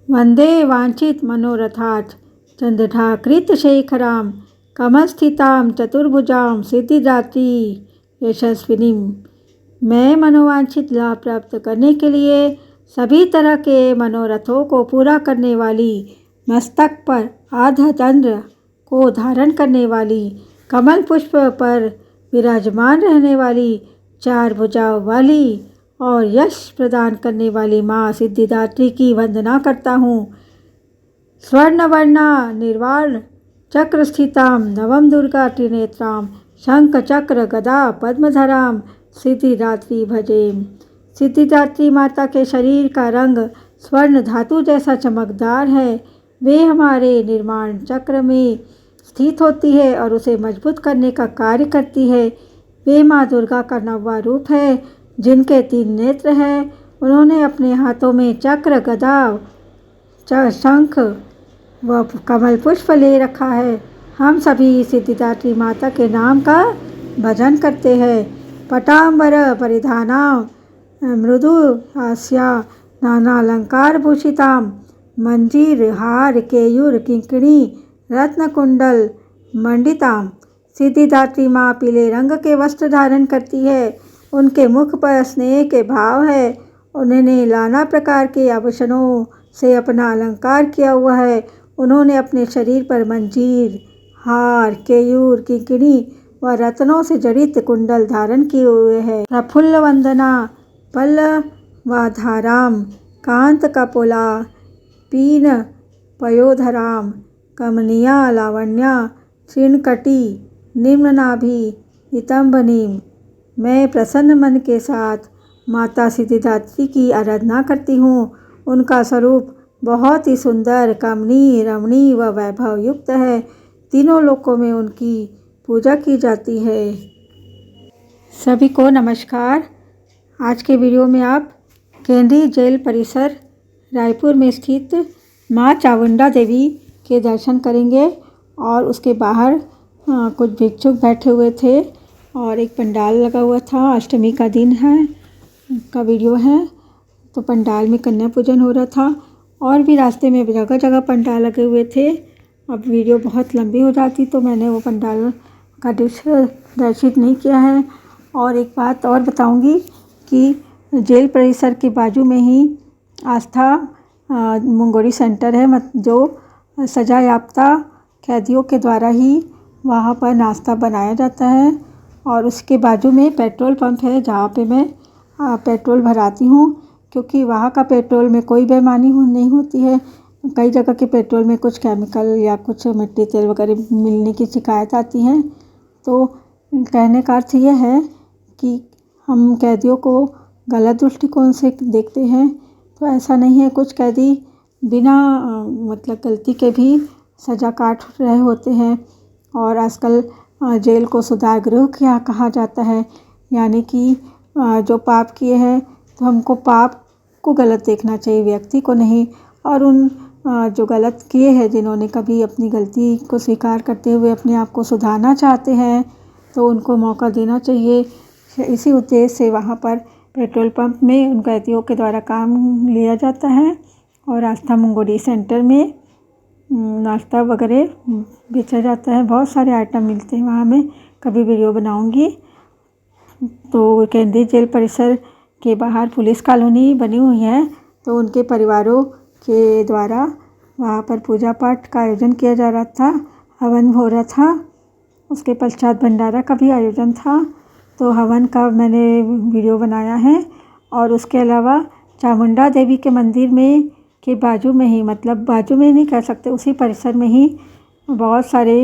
वंदे वांछित मनोरथात् चंद्रढाकृतशेखरां कमलस्थितां चतुर्भुजां सिद्धिदात्री यशस्विनीं। मैं मनोवांछित लाभ प्राप्त करने के लिए सभी तरह के मनोरथों को पूरा करने वाली, मस्तक पर आर्धचंद्र को धारण करने वाली, कमल पुष्प पर विराजमान रहने वाली, 4 भुजाओं वाली और यश प्रदान करने वाली माँ सिद्धिदात्री की वंदना करता हूँ। स्वर्णवर्णा निर्वाण चक्र स्थितां नवम दुर्गा त्रिनेत्रां शंख चक्र गदा पद्मधरां सिद्धिदात्री भजे। सिद्धिदात्री माता के शरीर का रंग स्वर्ण धातु जैसा चमकदार है। वे हमारे निर्माण चक्र में स्थित होती है और उसे मजबूत करने का कार्य करती है। वे माँ दुर्गा का 9वां रूप है जिनके 3 नेत्र हैं। उन्होंने अपने हाथों में चक्र गदा शंख व कमल पुष्प ले रखा है। हम सभी सिद्धिदात्री माता के नाम का भजन करते हैं। पटाम्बर परिधानां मृदु हास्या नाना अलंकार भूषितां मंजीर हार केयूर किंकणी रत्न कुंडल मंडितां। सिद्धिदात्री माँ पीले रंग के वस्त्र धारण करती है। उनके मुख पर स्नेह के भाव है। उन्होंने नाना प्रकार के आभूषणों से अपना अलंकार किया हुआ है। उन्होंने अपने शरीर पर मंजीर हार केयूर किंकणी व रत्नों से जड़ित कुंडल धारण किए हुए हैं। प्रफुल्ल वंदना पल्लवाधारां कांत कपोला पीन पयोधरां कमनीया लावण्या क्षीणकटी निम्ननाभि नितंबनीं। मैं प्रसन्न मन के साथ माता सिद्धिदात्री की आराधना करती हूँ। उनका स्वरूप बहुत ही सुंदर, कमनीय, रमणीय व वैभव युक्त है। तीनों लोकों में उनकी पूजा की जाती है। सभी को नमस्कार। आज के वीडियो में आप केंद्रीय जेल परिसर रायपुर में स्थित माँ चामुंडा देवी के दर्शन करेंगे और उसके बाहर कुछ भिक्षुक बैठे हुए थे और एक पंडाल लगा हुआ था। अष्टमी का दिन है का वीडियो है। तो पंडाल में कन्या पूजन हो रहा था और भी रास्ते में जगह जगह पंडाल लगे हुए थे। अब वीडियो बहुत लंबी हो जाती तो मैंने वो पंडाल का दृश्य दर्शित नहीं किया है। और एक बात और बताऊंगी कि जेल परिसर के बाजू में ही आस्था मुंगोरी सेंटर है, जो सजा याफ्ता कैदियों के द्वारा ही वहाँ पर नाश्ता बनाया जाता है। और उसके बाजू में पेट्रोल पंप है जहाँ पे मैं पेट्रोल भराती हूँ, क्योंकि वहाँ का पेट्रोल में कोई बेईमानी नहीं होती है। कई जगह के पेट्रोल में कुछ केमिकल या कुछ मिट्टी तेल वगैरह मिलने की शिकायत आती है। तो कहने का अर्थ यह है कि हम कैदियों को गलत दृष्टिकोण से देखते हैं, तो ऐसा नहीं है। कुछ कैदी बिना मतलब गलती के भी सज़ा काट रहे होते हैं। और आजकल जेल को सुधार गृह क्या कहा जाता है, यानी कि जो पाप किए हैं तो हमको पाप को गलत देखना चाहिए, व्यक्ति को नहीं। और उन जो गलत किए हैं, जिन्होंने कभी अपनी गलती को स्वीकार करते हुए अपने आप को सुधारना चाहते हैं, तो उनको मौका देना चाहिए। इसी उद्देश्य से वहाँ पर पेट्रोल पंप में उन कैदियों के द्वारा काम लिया जाता है। और आस्था मुंगोरी सेंटर में नाश्ता वगैरह बेचा जाता है। बहुत सारे आइटम मिलते हैं वहाँ। मैं कभी वीडियो बनाऊंगी। तो केंद्रीय जेल परिसर के बाहर पुलिस कॉलोनी बनी हुई है, तो उनके परिवारों के द्वारा वहाँ पर पूजा पाठ का आयोजन किया जा रहा था। हवन हो रहा था। उसके पश्चात भंडारा का भी आयोजन था। तो हवन का मैंने वीडियो बनाया है। और उसके अलावा चामुंडा देवी के मंदिर में के बाजू में ही, मतलब बाजू में नहीं कह सकते, उसी परिसर में ही बहुत सारे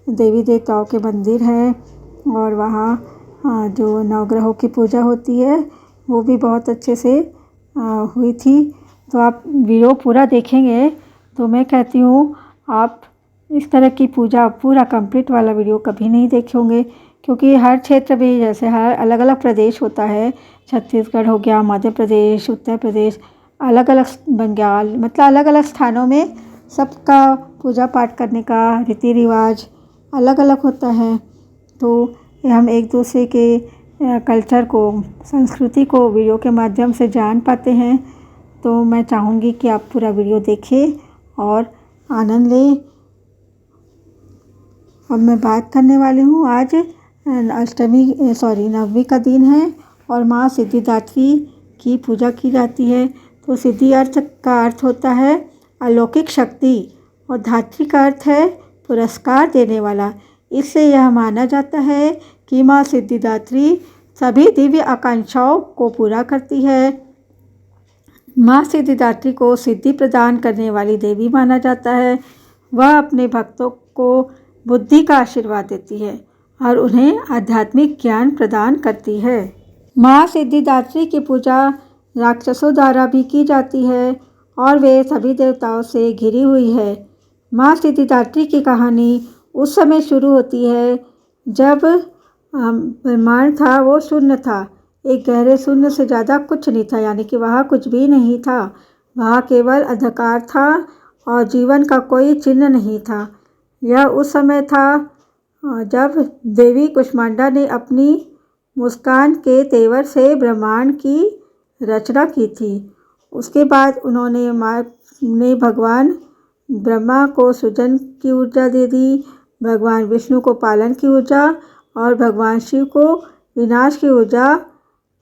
देवी देवताओं के मंदिर हैं। और वहाँ जो नवग्रहों की पूजा होती है वो भी बहुत अच्छे से हुई थी। तो आप वीडियो पूरा देखेंगे तो मैं कहती हूँ आप इस तरह की पूजा पूरा कंप्लीट वाला वीडियो कभी नहीं देखे होंगे, क्योंकि हर क्षेत्र में जैसे हर अलग अलग प्रदेश होता है, छत्तीसगढ़ हो गया, मध्य प्रदेश, उत्तर प्रदेश, अलग अलग बंगाल, मतलब अलग अलग स्थानों में सबका पूजा पाठ करने का रीति रिवाज अलग अलग होता है। तो हम एक दूसरे के कल्चर को, संस्कृति को वीडियो के माध्यम से जान पाते हैं। तो मैं चाहूँगी कि आप पूरा वीडियो देखें और आनंद लें। अब मैं बात करने वाली हूँ, आज नवमी का दिन है और माँ सिद्धिदात्री की पूजा की जाती है। तो सिद्धि अर्थ का अर्थ होता है अलौकिक शक्ति और धात्री का अर्थ है पुरस्कार देने वाला। इससे यह माना जाता है कि माँ सिद्धिदात्री सभी दिव्य आकांक्षाओं को पूरा करती है। माँ सिद्धिदात्री को सिद्धि प्रदान करने वाली देवी माना जाता है। वह अपने भक्तों को बुद्धि का आशीर्वाद देती है और उन्हें आध्यात्मिक ज्ञान प्रदान करती है। माँ सिद्धिदात्री की पूजा राक्षसों द्वारा भी की जाती है और वे सभी देवताओं से घिरी हुई है। माँ सिद्धिदात्री की कहानी उस समय शुरू होती है जब ब्रह्मांड था वो शून्य था, एक गहरे शून्य से ज़्यादा कुछ नहीं था, यानी कि वहाँ कुछ भी नहीं था, वहाँ केवल अंधकार था और जीवन का कोई चिन्ह नहीं था। यह उस समय था जब देवी कुष्मांडा ने अपनी मुस्कान के तेवर से ब्रह्मांड की रचना की थी। उसके बाद उन्होंने भगवान ब्रह्मा को सृजन की ऊर्जा दे दी, भगवान विष्णु को पालन की ऊर्जा और भगवान शिव को विनाश की ऊर्जा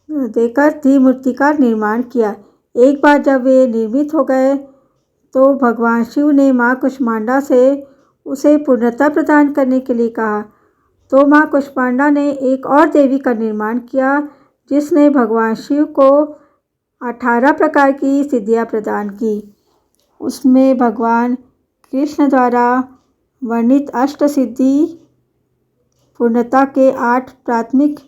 देकर त्रिमूर्ति का निर्माण किया। एक बार जब वे निर्मित हो गए तो भगवान शिव ने माँ कुष्मांडा से उसे पूर्णता प्रदान करने के लिए कहा। तो माँ कुष्मांडा ने एक और देवी का निर्माण किया जिसने भगवान शिव को 18 प्रकार की सिद्धियाँ प्रदान की। उसमें भगवान कृष्ण द्वारा वर्णित अष्ट सिद्धि पूर्णता के 8 प्राथमिक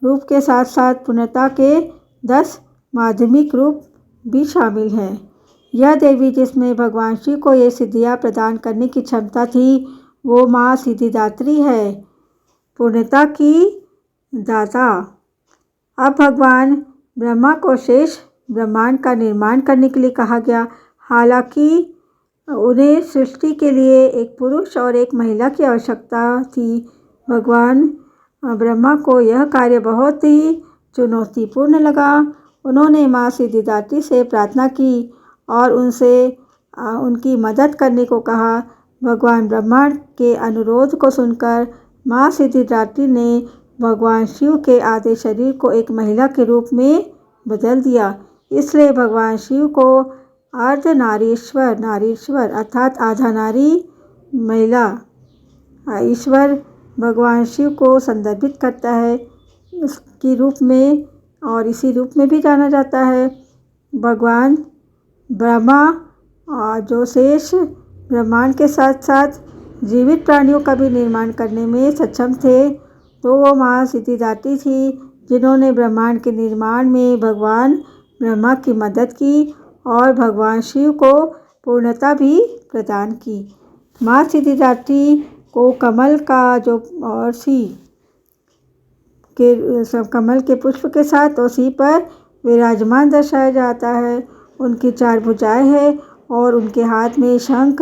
रूप के साथ साथ पूर्णता के 10 माध्यमिक रूप भी शामिल हैं। यह देवी जिसमें भगवान शिव को ये सिद्धियाँ प्रदान करने की क्षमता थी वो माँ सिद्धिदात्री है, पूर्णता की दाता। अब भगवान ब्रह्मा को शेष ब्रह्मांड का निर्माण करने के लिए कहा गया। हालांकि उन्हें सृष्टि के लिए एक पुरुष और एक महिला की आवश्यकता थी। भगवान ब्रह्मा को यह कार्य बहुत ही चुनौतीपूर्ण लगा। उन्होंने माँ सिद्धिदात्री से प्रार्थना की और उनसे उनकी मदद करने को कहा। भगवान ब्रह्मा के अनुरोध को सुनकर माँ सिद्धिदात्री ने भगवान शिव के आधे शरीर को एक महिला के रूप में बदल दिया। इसलिए भगवान शिव को नारीश्वर अर्थात आधा नारी महिला ईश्वर भगवान शिव को संदर्भित करता है, इसके रूप में और इसी रूप में भी जाना जाता है। भगवान ब्रह्मा जो शेष ब्रह्मांड के साथ साथ जीवित प्राणियों का भी निर्माण करने में सक्षम थे, तो वो माँ सिद्धिदात्री थी जिन्होंने ब्रह्मांड के निर्माण में भगवान ब्रह्मा की मदद की और भगवान शिव को पूर्णता भी प्रदान की। माँ सिद्धिदात्री को कमल के पुष्प के साथ उसी पर विराजमान दर्शाया जाता है। उनकी 4 भुजाएं हैं और उनके हाथ में शंख,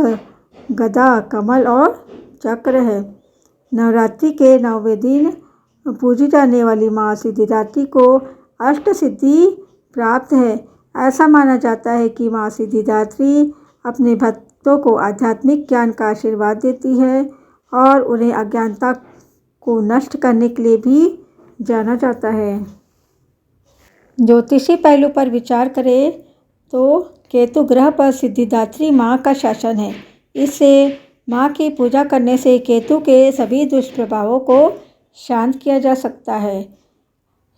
गदा, कमल और चक्र है। नवरात्रि के 9वें दिन पूजी जाने वाली माँ सिद्धिदात्री को अष्ट सिद्धि प्राप्त है। ऐसा माना जाता है कि माँ सिद्धिदात्री अपने भक्तों को आध्यात्मिक ज्ञान का आशीर्वाद देती है और उन्हें अज्ञानता को नष्ट करने के लिए भी जाना जाता है। ज्योतिषी पहलू पर विचार करें तो केतु ग्रह पर सिद्धिदात्री माँ का शासन है। इससे माँ की पूजा करने से केतु के सभी दुष्प्रभावों को शांत किया जा सकता है।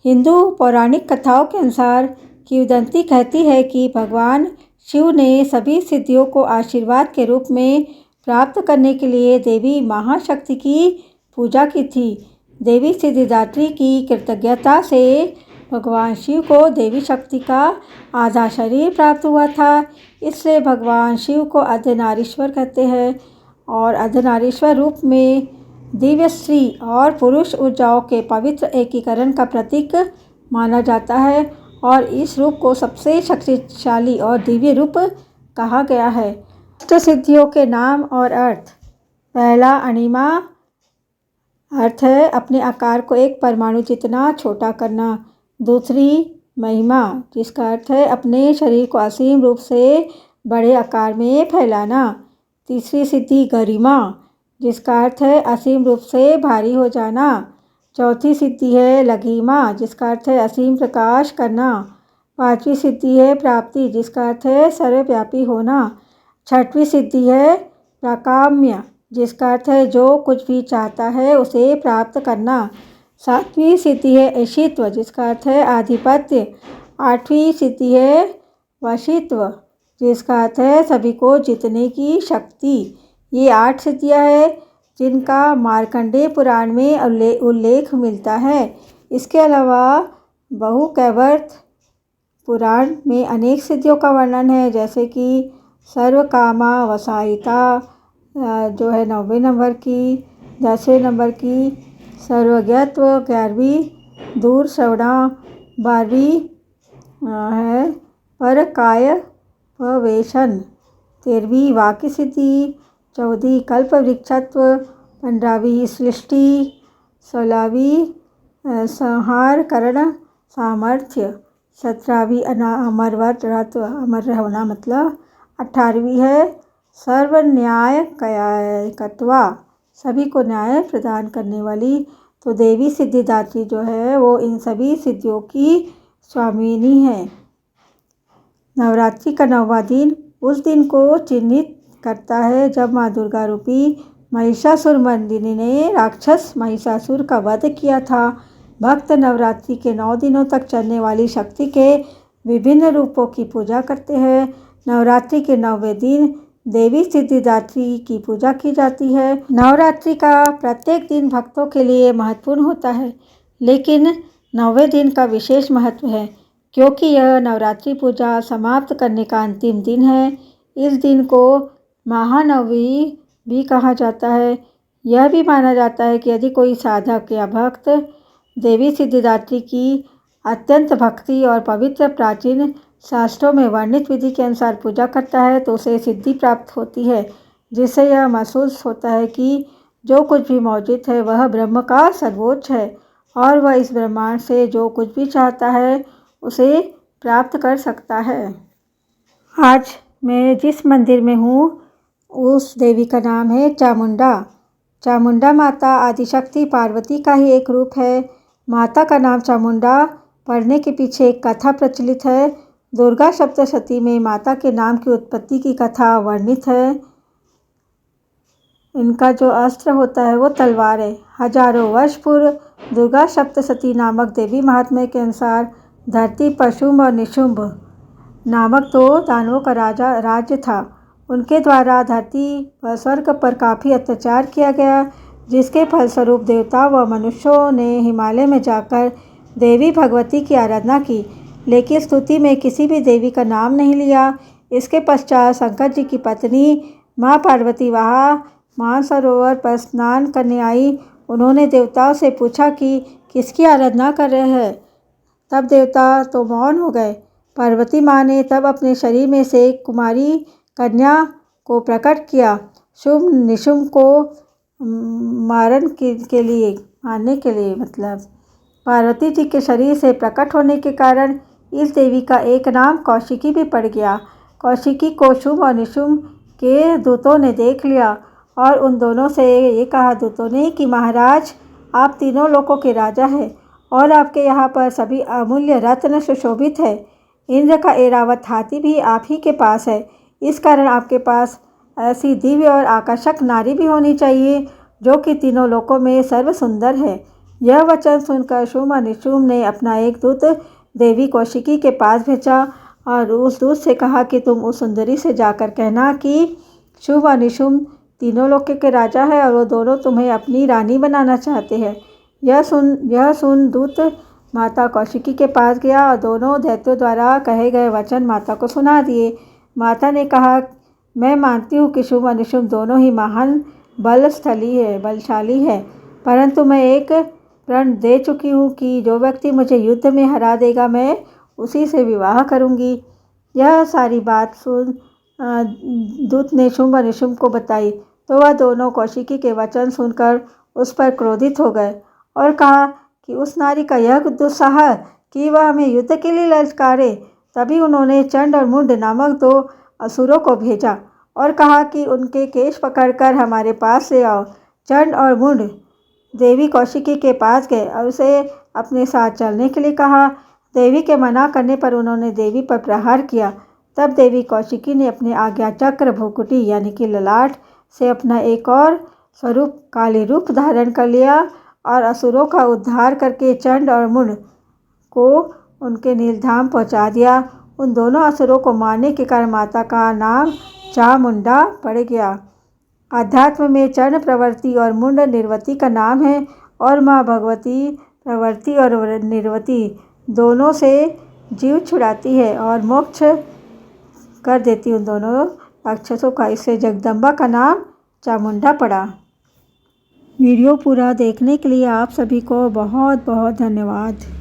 हिंदू पौराणिक कथाओं के अनुसार किंवदंती कहती है कि भगवान शिव ने सभी सिद्धियों को आशीर्वाद के रूप में प्राप्त करने के लिए देवी महाशक्ति की पूजा की थी। देवी सिद्धिदात्री की कृतज्ञता से भगवान शिव को देवी शक्ति का आधा शरीर प्राप्त हुआ था। इससे भगवान शिव को अर्धनारीश्वर कहते हैं और अर्धनारीश्वर रूप में दिव्य स्त्री और पुरुष ऊर्जाओं के पवित्र एकीकरण का प्रतीक माना जाता है और इस रूप को सबसे शक्तिशाली और दिव्य रूप कहा गया है। अष्ट सिद्धियों के नाम और अर्थ। पहला, अणिमा, अर्थ है अपने आकार को एक परमाणु जितना छोटा करना। दूसरी, महिमा, जिसका अर्थ है अपने शरीर को असीम रूप से बड़े आकार में फैलाना। तीसरी सिद्धि, गरिमा, जिसका अर्थ है असीम रूप से भारी हो जाना। चौथी सिद्धि है लघिमा, जिसका अर्थ है असीम प्रकाश करना। पांचवी सिद्धि है प्राप्ति, जिसका अर्थ है सर्वव्यापी होना। छठवीं सिद्धि है प्राकाम्य, जिसका अर्थ है जो कुछ भी चाहता है उसे प्राप्त करना। सातवीं सिद्धि है ऐशित्व, जिसका अर्थ है आधिपत्य। आठवीं सिद्धि है वशित्व, जिसका अर्थ है सभी को जीतने की शक्ति। ये 8 सिद्धियाँ हैं जिनका मार्कंडेय पुराण में उल्लेख मिलता है। इसके अलावा बहुकैवर्त पुराण में अनेक सिद्धियों का वर्णन है, जैसे कि सर्वकामा वसायिता जो है 9वें नंबर की, 10वें नंबर की सर्वज्ञत्व, 11वीं दूर श्रवणा, 12वीं है पर काय प्रवेशन, 13वीं वाक्य सिद्धि, 14वीं कल्प वृक्षत्व, 15वीं सृष्टि, 16वीं संहार करण सामर्थ्य, 17वीं अमरत्व, अमर होना मतलब, 18वीं है सर्व न्याय कायकत्वा, सभी को न्याय प्रदान करने वाली। तो देवी सिद्धिदात्री जो है वो इन सभी सिद्धियों की स्वामिनी है। नवरात्रि का 9वां दिन उस दिन को चिन्हित करता है जब माँ दुर्गा रूपी महिषासुर मर्दिनी ने राक्षस महिषासुर का वध किया था। भक्त नवरात्रि के 9 दिनों तक चलने वाली शक्ति के विभिन्न रूपों की पूजा करते हैं। नवरात्रि के 9वें दिन देवी सिद्धिदात्री की पूजा की जाती है। नवरात्रि का प्रत्येक दिन भक्तों के लिए महत्वपूर्ण होता है, लेकिन 9वें दिन का विशेष महत्व है क्योंकि यह नवरात्रि पूजा समाप्त करने का अंतिम दिन है। इस दिन को महानवमी भी कहा जाता है। यह भी माना जाता है कि यदि कोई साधक या भक्त देवी सिद्धिदात्री की अत्यंत भक्ति और पवित्र प्राचीन शास्त्रों में वर्णित विधि के अनुसार पूजा करता है तो उसे सिद्धि प्राप्त होती है, जिससे यह महसूस होता है कि जो कुछ भी मौजूद है वह ब्रह्म का सर्वोच्च है और वह इस ब्रह्मांड से जो कुछ भी चाहता है उसे प्राप्त कर सकता है। आज मैं जिस मंदिर में हूँ उस देवी का नाम है चामुंडा। चामुंडा माता आदिशक्ति पार्वती का ही एक रूप है। माता का नाम चामुंडा पढ़ने के पीछे एक कथा प्रचलित है। दुर्गा सप्तशती में माता के नाम की उत्पत्ति की कथा वर्णित है। इनका जो अस्त्र होता है वो तलवार है। हजारों वर्ष पूर्व दुर्गा सप्तशती नामक देवी महात्म्य के अनुसार धरती पर शुंभ और निशुंभ नामक 2 दानवों का राज्य था। उनके द्वारा धरती व स्वर्ग पर काफ़ी अत्याचार किया गया, जिसके फलस्वरूप देवता व मनुष्यों ने हिमालय में जाकर देवी भगवती की आराधना की, लेकिन स्तुति में किसी भी देवी का नाम नहीं लिया। इसके पश्चात शंकर जी की पत्नी माँ पार्वती वहाँ मानसरोवर पर स्नान करने आई। उन्होंने देवताओं से पूछा कि किसकी आराधना कर रहे हैं। तब देवता तो मौन हो गए। पार्वती माँ ने तब अपने शरीर में से एक कुमारी कन्या को प्रकट किया। शुंभ निशुंभ को मारने के लिए मतलब पार्वती जी के शरीर से प्रकट होने के कारण इस देवी का एक नाम कौशिकी भी पड़ गया। कौशिकी को शुंभ और निशुंभ के दूतों ने देख लिया और उन दोनों से ये कहा दूतों ने कि महाराज, आप तीनों लोकों के राजा हैं और आपके यहाँ पर सभी अमूल्य रत्न सुशोभित है। इंद्र का ऐरावत हाथी भी आप ही के पास है। इस कारण आपके पास ऐसी दिव्य और आकर्षक नारी भी होनी चाहिए जो कि तीनों लोकों में सर्व सुंदर है। यह वचन सुनकर शुंभ और निशुंभ ने अपना एक दूत देवी कौशिकी के पास भेजा और उस दूत से कहा कि तुम उस सुंदरी से जाकर कहना कि शुंभ और निशुंभ तीनों लोकों के राजा है और वो दोनों तुम्हें अपनी रानी बनाना चाहते हैं। यह सुन दूत माता कौशिकी के पास गया और दोनों दैत्यों द्वारा कहे गए वचन माता को सुना दिए। माता ने कहा, मैं मानती हूँ कि शुंभ और निशुंभ दोनों ही महान बलशाली है, परंतु मैं एक प्रण दे चुकी हूँ कि जो व्यक्ति मुझे युद्ध में हरा देगा मैं उसी से विवाह करूँगी। यह सारी बात सुन दूत ने शुंभ और निशुंभ को बताई तो वह दोनों कौशिकी के वचन सुनकर उस पर क्रोधित हो गए और कहा कि उस नारी का यह दुस्साहस कि वह हमें युद्ध के लिए ललकारे। तभी उन्होंने चंड और मुंड नामक 2 असुरों को भेजा और कहा कि उनके केश पकड़कर हमारे पास से आओ। चंड और मुंड देवी कौशिकी के पास गए और उसे अपने साथ चलने के लिए कहा। देवी के मना करने पर उन्होंने देवी पर प्रहार किया। तब देवी कौशिकी ने अपने आज्ञा चक्र भ्रुकुटी यानी कि ललाट से अपना एक और स्वरूप काली रूप धारण कर लिया और असुरों का उद्धार करके चंड और मुंड को उनके नीलधाम पहुंचा दिया। उन दोनों असुरों को मारने के कारण माता का नाम चामुंडा पड़ गया। अध्यात्म में चंड प्रवृत्ति और मुंड निर्वती का नाम है और माँ भगवती प्रवृत्ति और निर्वती दोनों से जीव छुड़ाती है और मोक्ष कर देती उन दोनों राक्षसों का। इससे जगदम्बा का नाम चामुंडा पड़ा। वीडियो पूरा देखने के लिए आप सभी को बहुत बहुत धन्यवाद।